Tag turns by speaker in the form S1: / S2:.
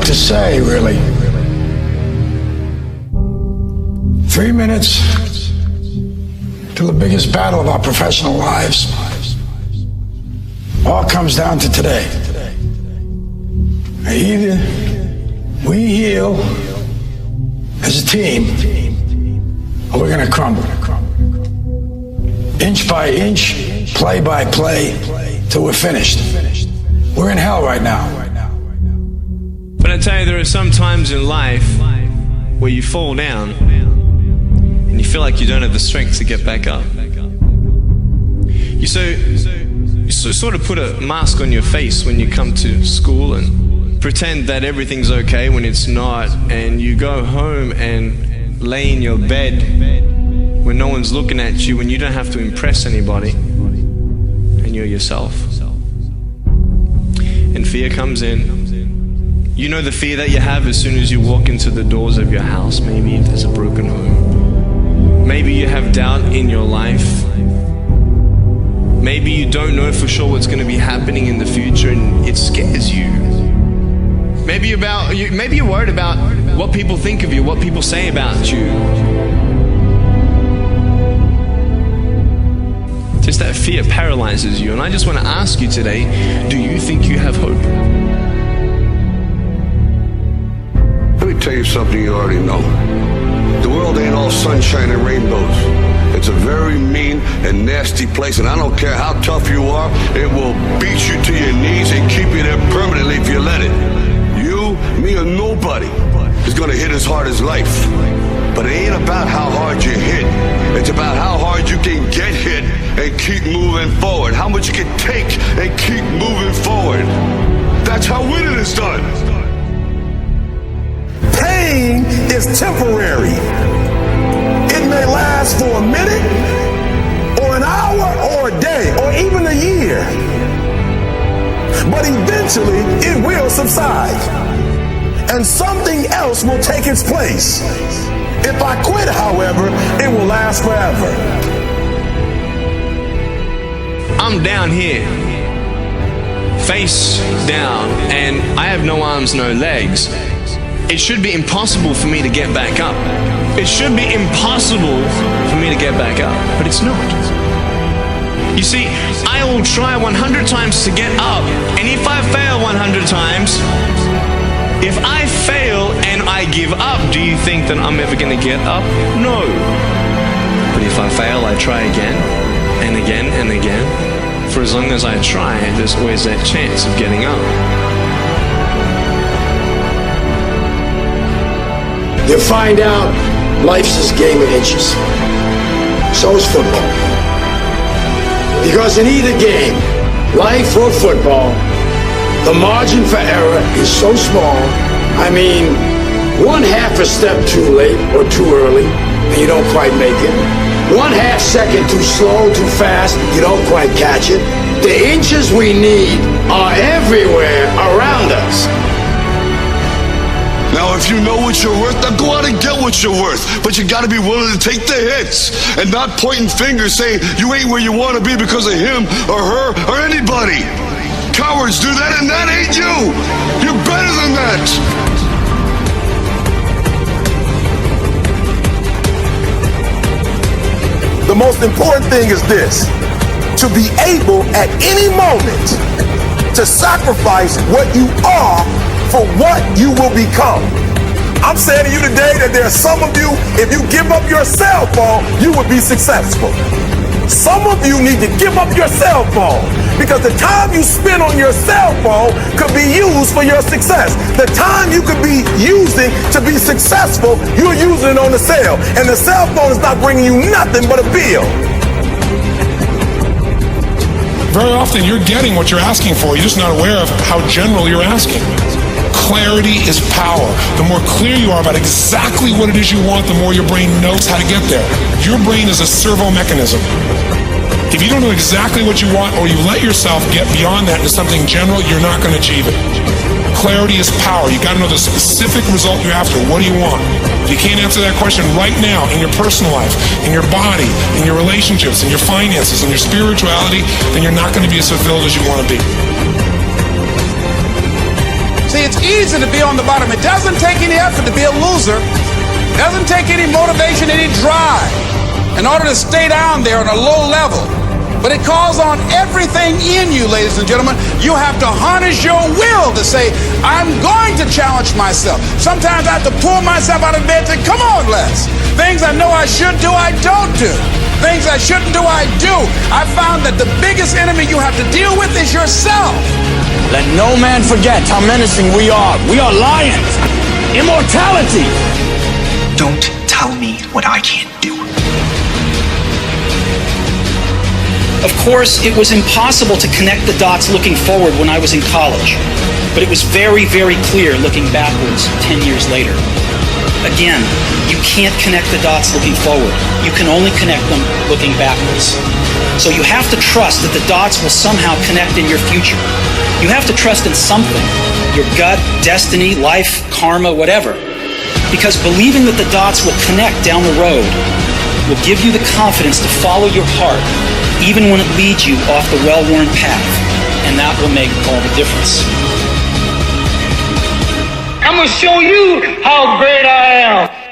S1: to say, really. 3 minutes to the biggest battle of our professional lives. All comes down to today. Either we heal as a team, or we're going to crumble. Inch by inch, play by play, till we're finished. We're in hell right now.
S2: But I tell you, there are some times in life where you fall down and you feel like you don't have the strength to get back up. You sort of put a mask on your face when you come to school and pretend that everything's okay when it's not, and you go home and lay in your bed when no one's looking at you, when you don't have to impress anybody, and you're yourself. And fear comes in. You know the fear that you have as soon as you walk into the doors of your house. Maybe if there's a broken home. Maybe you have doubt in your life. Maybe you don't know for sure what's going to be happening in the future and it scares you. Maybe you're worried about what people think of you, what people say about you. Just that fear paralyzes you. And I just want to ask you today, do you think you have hope?
S3: Let me tell you something you already know. The world ain't all sunshine and rainbows. It's a very mean and nasty place, and I don't care how tough you are, it will beat you to your knees and keep you there permanently if you let it. You, me, or nobody is gonna hit as hard as life. But it ain't about how hard you hit. It's about how hard you can get hit and keep moving forward. How much you can take and keep moving forward. That's how winning is done.
S4: Pain is temporary. It may last for a minute, or an hour, or a day, or even a year. But eventually, it will subside. And something else will take its place. If I quit, however, it will last forever.
S2: I'm down here, face down, and I have no arms, no legs. It should be impossible for me to get back up. It should be impossible for me to get back up, but it's not. You see, I will try 100 times to get up, and if I fail 100 times, if I fail and I give up, do you think that I'm ever going to get up? No. But if I fail, I try again, and again, and again. For as long as I try, there's always that chance of getting up.
S1: You find out life's this game of inches. So is football. Because in either game, life or football, the margin for error is so small. I mean, 1/2 a step too late or too early, and you don't quite make it. 1/2 second too slow, too fast, you don't quite catch it. The inches we need are everywhere around us.
S3: Now, if you know what you're worth, now go out and get what you're worth. But you gotta be willing to take the hits and not pointing fingers saying you ain't where you wanna be because of him or her or anybody. Cowards do that, and that ain't you. You're better than that.
S4: The most important thing is this: to be able at any moment to sacrifice what you are for what you will become. I'm saying to you today that there are some of you, if you give up your cell phone, you would be successful. Some of you need to give up your cell phone because the time you spend on your cell phone could be used for your success. The time you could be using to be successful, you're using it on the cell. And the cell phone is not bringing you nothing but a bill.
S5: Very often you're getting what you're asking for. You're just not aware of how general you're asking. Clarity is power. The more clear you are about exactly what it is you want, the more your brain knows how to get there. Your brain is a servo mechanism. If you don't know exactly what you want, or you let yourself get beyond that into something general, you're not going to achieve it. Clarity is power. You got to know the specific result you're after. What do you want? If you can't answer that question right now in your personal life, in your body, in your relationships, in your finances, in your spirituality, then you're not going to be as fulfilled as you want to be.
S6: See, it's easy to be on the bottom. It doesn't take any effort to be a loser. It doesn't take any motivation, any drive in order to stay down there on a low level. But it calls on everything in you, ladies and gentlemen. You have to harness your will to say, I'm going to challenge myself. Sometimes I have to pull myself out of bed and say, come on, Les. Things I know I should do, I don't do. Things I shouldn't do, I do. I found that the biggest enemy you have to deal with is yourself.
S1: Let no man forget how menacing we are. We are lions. Immortality.
S7: Don't tell me what I can't do. Of course, it was impossible to connect the dots looking forward when I was in college, but it was very, very clear looking backwards 10 years later. Again, you can't connect the dots looking forward. You can only connect them looking backwards. So you have to trust that the dots will somehow connect in your future. You have to trust in something, your gut, destiny, life, karma, whatever. Because believing that the dots will connect down the road will give you the confidence to follow your heart, even when it leads you off the well-worn path. And that will make all the difference.
S8: I'm gonna show you how great I am.